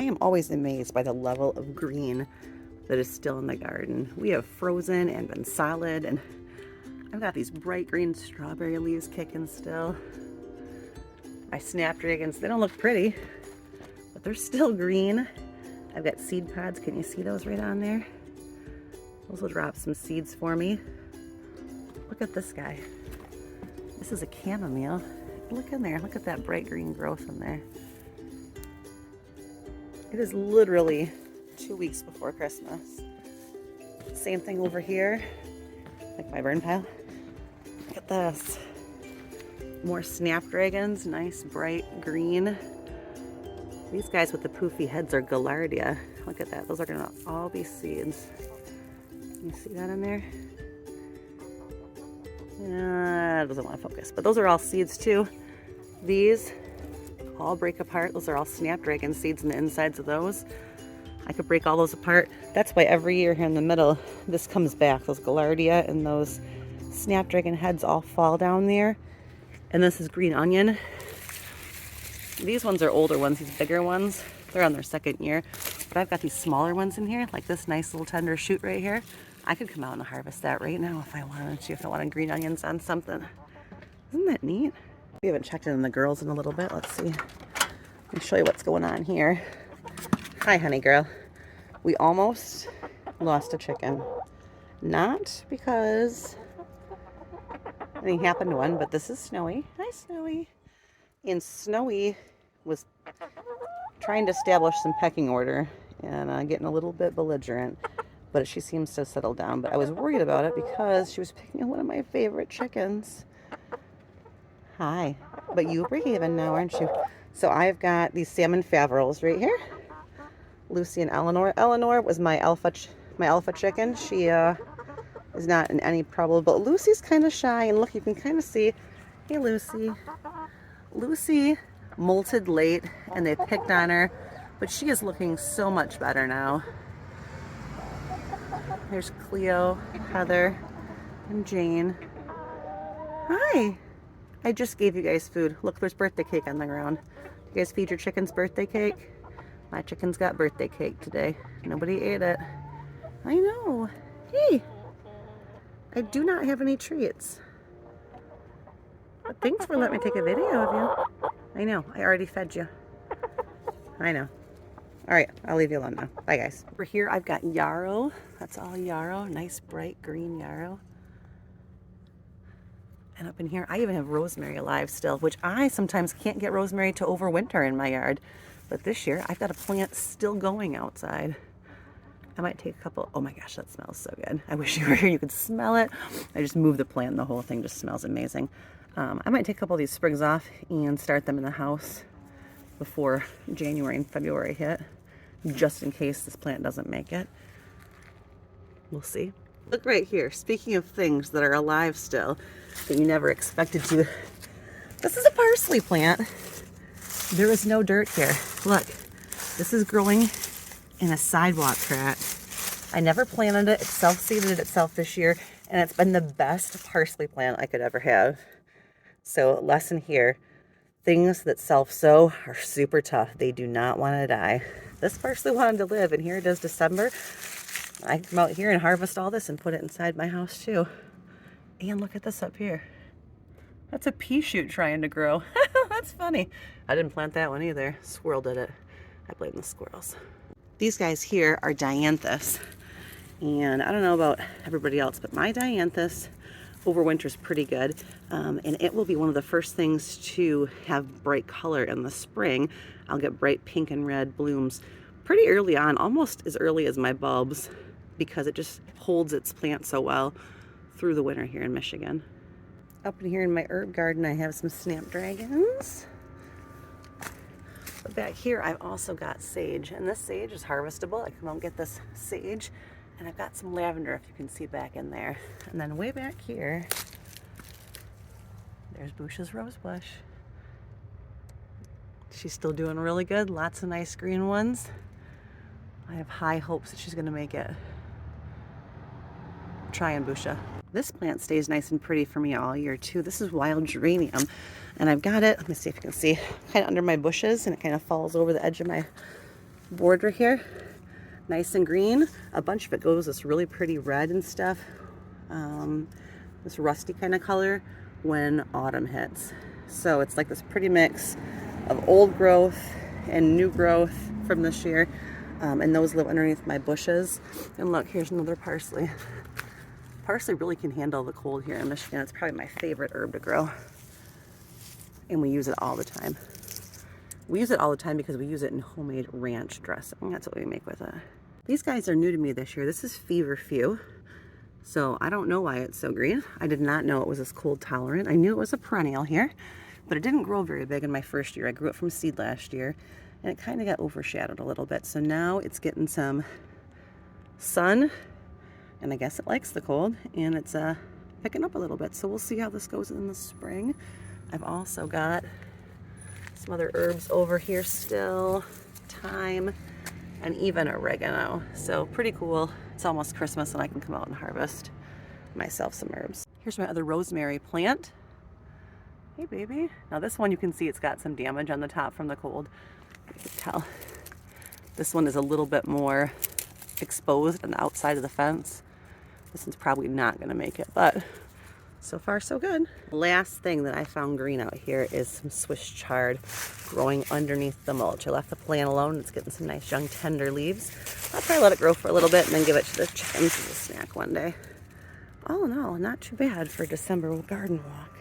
am always amazed by the level of green that is still in the garden. We have frozen and been solid, and I've got these bright green strawberry leaves kicking still. My snapdragons, they don't look pretty, but they're still green. I've got seed pods. Can you see those right on there? Those will drop some seeds for me. Look at this guy. This is a chamomile. Look in there. Look at that bright green growth in there. It is literally 2 weeks before Christmas. Same thing over here. Like my burn pile. Look at this. More snapdragons. Nice bright green. These guys with the poofy heads are Gaillardia. Look at that. Those are going to all be seeds. Can you see that in there? It doesn't want to focus. But those are all seeds too. These all break apart. Those are all snapdragon seeds in the insides of those. I could break all those apart. That's why every year here in the middle, this comes back. Those Gaillardia and those snapdragon heads all fall down there. And this is green onion. These ones are older ones, these bigger ones. They're on their second year. But I've got these smaller ones in here, like this nice little tender shoot right here. I could come out and harvest that right now if I wanted to, if I wanted green onions on something. Isn't that neat? We haven't checked in the girls in a little bit. Let's see. Let me show you what's going on here. Hi, honey girl. We almost lost a chicken. Not because anything happened to one, but this is Snowy. Hi, Snowy. And Snowy was trying to establish some pecking order and getting a little bit belligerent. But she seems to settle down. But I was worried about it because she was picking on one of my favorite chickens. Hi. But you break even now, aren't you? So I've got these salmon faverolles right here. Lucy and Eleanor. Eleanor was my alpha chicken. She is not in any trouble. But Lucy's kind of shy. And look, you can kind of see. Hey, Lucy. Lucy molted late and they picked on her. But she is looking so much better now. There's Cleo, Heather, and Jane. Hi. I just gave you guys food. Look, there's birthday cake on the ground. You guys feed your chickens birthday cake? My chickens got birthday cake today. Nobody ate it. I know. Hey. I do not have any treats. But thanks for letting me take a video of you. I know. I already fed you. I know. All right, I'll leave you alone now. Bye, guys. Over here, I've got yarrow. That's all yarrow. Nice, bright green yarrow. And up in here, I even have rosemary alive still, which I sometimes can't get rosemary to overwinter in my yard. But this year, I've got a plant still going outside. I might take a couple. Oh my gosh, that smells so good. I wish you were here. You could smell it. I just moved the plant and the whole thing just smells amazing. I might take a couple of these sprigs off and start them in the house before January and February hit, just in case this plant doesn't make it. We'll see. Look right here. Speaking of things that are alive still that you never expected to. This is a parsley plant. There is no dirt here. Look, this is growing in a sidewalk crack. I never planted it. It self-seeded itself this year, and it's been the best parsley plant I could ever have. So, lesson here. Things that self-sow are super tough. They do not want to die. This parsley wanted to live, and here it is December. I come out here and harvest all this and put it inside my house too. And look at this up here. That's a pea shoot trying to grow. That's funny. I didn't plant that one either. Squirrel did it. I blame the squirrels. These guys here are dianthus. And I don't know about everybody else, but my dianthus overwinters pretty good. And it will be one of the first things to have bright color in the spring. I'll get bright pink and red blooms pretty early on, almost as early as my bulbs, because it just holds its plant so well through the winter here in Michigan. Up in here in my herb garden, I have some snapdragons. But back here, I've also got sage, and this sage is harvestable. I come out and get this sage, and I've got some lavender, if you can see back in there. And then way back here, there's Bush's rosebush. She's still doing really good. Lots of nice green ones. I have high hopes that she's going to make it. Trying Busha. This plant stays nice and pretty for me all year too. This is wild geranium, and I've got it, let me see if you can see, kind of under my bushes, and it kind of falls over the edge of my border here. Nice and green. A bunch of it goes this really pretty red and stuff. This rusty kind of color when autumn hits. So it's like this pretty mix of old growth and new growth from this year. And those live underneath my bushes. And look, here's another parsley. Parsley really can handle the cold here in Michigan. It's probably my favorite herb to grow. And we use it all the time. We use it all the time because we use it in homemade ranch dressing. That's what we make with it. These guys are new to me this year. This is feverfew. So I don't know why it's so green. I did not know it was this cold tolerant. I knew it was a perennial here, but it didn't grow very big in my first year. I grew it from seed last year, and it kind of got overshadowed a little bit. So now it's getting some sun, and I guess it likes the cold, and it's picking up a little bit. So we'll see how this goes in the spring. I've also got some other herbs over here still, thyme, and even oregano. So pretty cool. It's almost Christmas and I can come out and harvest myself some herbs. Here's my other rosemary plant. Hey baby. Now this one you can see it's got some damage on the top from the cold. You can tell. This one is a little bit more exposed on the outside of the fence. This one's probably not gonna make it, but so far so good. Last thing that I found green out here is some Swiss chard growing underneath the mulch. I left the plant alone. It's getting some nice young tender leaves. I'll probably let it grow for a little bit and then give it to the chickens as a snack one day. All in all, not too bad for a December garden walk.